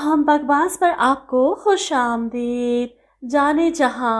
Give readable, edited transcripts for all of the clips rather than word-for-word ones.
हम बकवास पर आपको खुश आमदीद। जाने जहाँ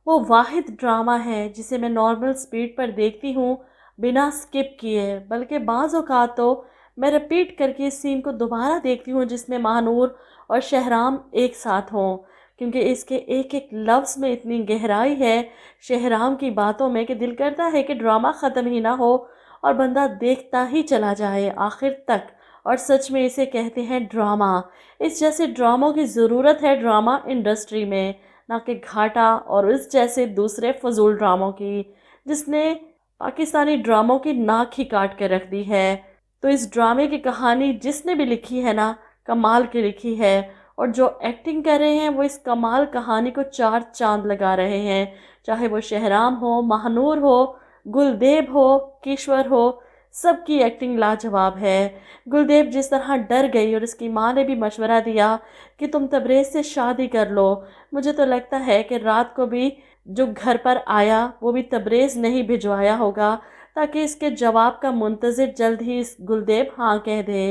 वो वाहिद ड्रामा है जिसे मैं नॉर्मल स्पीड पर देखती हूँ, बिना स्किप किए, बल्कि बाज़ औक़ात तो मैं रिपीट करके इस सीन को दोबारा देखती हूँ जिसमें महानूर और शहराम एक साथ हों, क्योंकि इसके एक एक लफ्ज़ में इतनी गहराई है शहराम की बातों में कि दिल करता है कि ड्रामा ख़त्म ही ना हो और बंदा देखता ही चला जाए आखिर तक। और सच में इसे कहते हैं ड्रामा। इस जैसे ड्रामों की ज़रूरत है ड्रामा इंडस्ट्री में, ना कि घाटा और इस जैसे दूसरे फजूल ड्रामों की, जिसने पाकिस्तानी ड्रामों की नाक ही काट के रख दी है। तो इस ड्रामे की कहानी जिसने भी लिखी है ना, कमाल की लिखी है, और जो एक्टिंग कर रहे हैं वो इस कमाल कहानी को चार चांद लगा रहे हैं। चाहे वो शहराम हो, महानूर हो, गुलदेब हो, किश्वर हो, सबकी एक्टिंग लाजवाब है। गुलदेब जिस तरह डर गई और उसकी माँ ने भी मशवरा दिया कि तुम तबरेज़ से शादी कर लो, मुझे तो लगता है कि रात को भी जो घर पर आया वो भी तबरेज़ नहीं भिजवाया होगा, ताकि इसके जवाब का मुंतज़िर जल्द ही इस गुलदेब हाँ कह दे।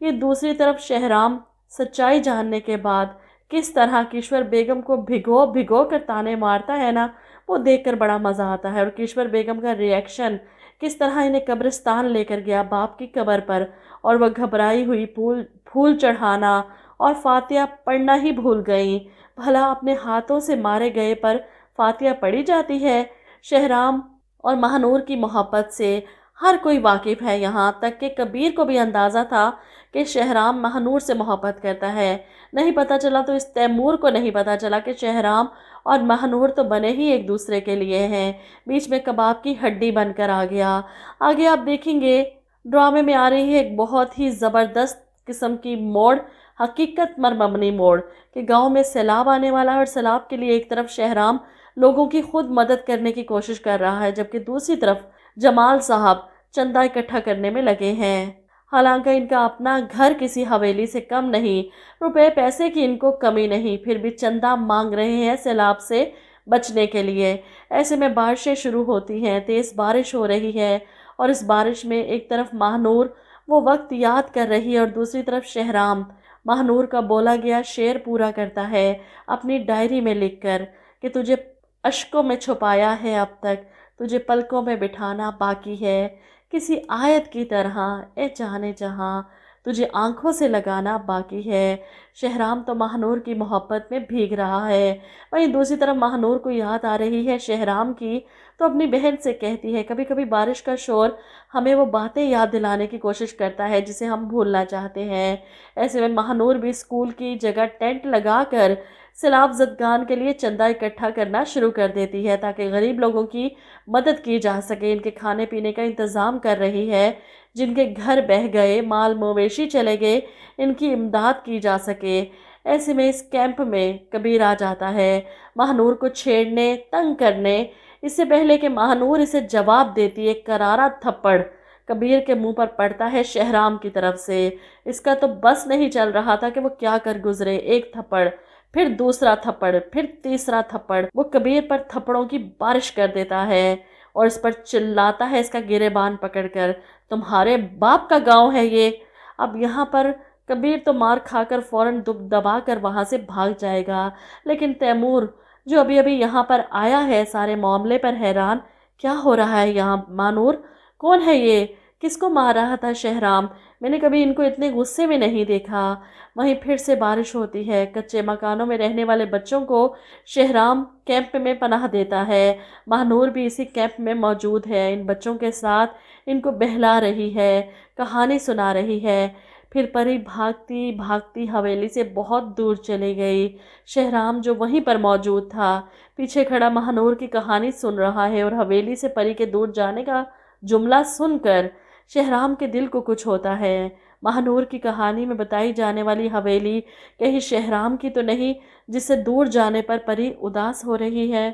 ये दूसरी तरफ शहराम सच्चाई जानने के बाद किस तरह किश्वर बेगम को भिगो भिगो कर ताने मारता है ना, वो देखकर बड़ा मज़ा आता है। और किश्वर बेगम का रिएक्शन, किस तरह इन्हें कब्रिस्तान लेकर गया बाप की कब्र पर, और वह घबराई हुई फूल चढ़ाना और फातिहा पढ़ना ही भूल गई। भला अपने हाथों से मारे गए पर फातिहा पढ़ी जाती है? शहराम और महानूर की मोहब्बत से हर कोई वाकिफ़ है, यहाँ तक कि कबीर को भी अंदाज़ा था कि शहराम महानूर से मोहब्बत करता है। नहीं पता चला तो इस तैमूर को नहीं पता चला कि शहराम और महानूर तो बने ही एक दूसरे के लिए हैं। बीच में कबाब की हड्डी बनकर आ गया। आगे आप देखेंगे ड्रामे में आ रही है एक बहुत ही ज़बरदस्त किस्म की मोड़, हकीकत मरमबनी मोड़, कि गांव में सैलाब आने वाला है और सैलाब के लिए एक तरफ शहराम लोगों की खुद मदद करने की कोशिश कर रहा है, जबकि दूसरी तरफ जमाल साहब चंदा इकट्ठा करने में लगे हैं। हालांकि इनका अपना घर किसी हवेली से कम नहीं, रुपए पैसे की इनको कमी नहीं, फिर भी चंदा मांग रहे हैं सैलाब से बचने के लिए। ऐसे में बारिशें शुरू होती हैं, तेज़ बारिश हो रही है, और इस बारिश में एक तरफ महानूर वो वक्त याद कर रही है और दूसरी तरफ शहराम महानूर का बोला गया शेर पूरा करता है अपनी डायरी में लिखकर कि तुझे अश्कों में छुपाया है अब तक, तुझे पलकों में बिठाना बाकी है, किसी आयत की तरह ए जाने जहाँ तुझे आंखों से लगाना बाकी है। शहराम तो महानूर की मोहब्बत में भीग रहा है, वहीं दूसरी तरफ महानूर को याद आ रही है शहराम की, तो अपनी बहन से कहती है, कभी कभी बारिश का शोर हमें वो बातें याद दिलाने की कोशिश करता है जिसे हम भूलना चाहते हैं। ऐसे में महानूर भी स्कूल की जगह टेंट लगाकर सैलाब ज़दगान के लिए चंदा इकट्ठा करना शुरू कर देती है, ताकि गरीब लोगों की मदद की जा सके। इनके खाने पीने का इंतज़ाम कर रही है, जिनके घर बह गए, माल मवेशी चले गए, इनकी इमदाद की जा सके। ऐसे में इस कैंप में कबीर आ जाता है महानूर को छेड़ने, तंग करने। इससे पहले कि महानूर इसे जवाब देती, एक करारा थप्पड़ कबीर के मुंह पर पड़ता है शहराम की तरफ से। इसका तो बस नहीं चल रहा था कि वो क्या कर गुजरे। एक थप्पड़, फिर दूसरा थप्पड़, फिर तीसरा थप्पड़, वो कबीर पर थप्पड़ों की बारिश कर देता है और इस पर चिल्लाता है इसका गिरेबान पकड़कर, तुम्हारे बाप का गांव है ये। अब यहाँ पर कबीर तो मार खाकर फौरन दुब दबा कर वहाँ से भाग जाएगा, लेकिन तैमूर जो अभी अभी यहाँ पर आया है सारे मामले पर हैरान, क्या हो रहा है यहाँ? मानूर कौन है ये? किसको मार रहा था शहराम? मैंने कभी इनको इतने गुस्से में नहीं देखा। वहीं फिर से बारिश होती है। कच्चे मकानों में रहने वाले बच्चों को शहराम कैंप में पनाह देता है। महानूर भी इसी कैंप में मौजूद है, इन बच्चों के साथ इनको बहला रही है, कहानी सुना रही है। फिर परी भागती भागती हवेली से बहुत दूर चली गई। शहराम जो वहीं पर मौजूद था, पीछे खड़ा महानूर की कहानी सुन रहा है, और हवेली से परी के दूर जाने का जुमला सुनकर शहराम के दिल को कुछ होता है। महानूर की कहानी में बताई जाने वाली हवेली कहीं शहराम की तो नहीं, जिससे दूर जाने पर परी उदास हो रही है।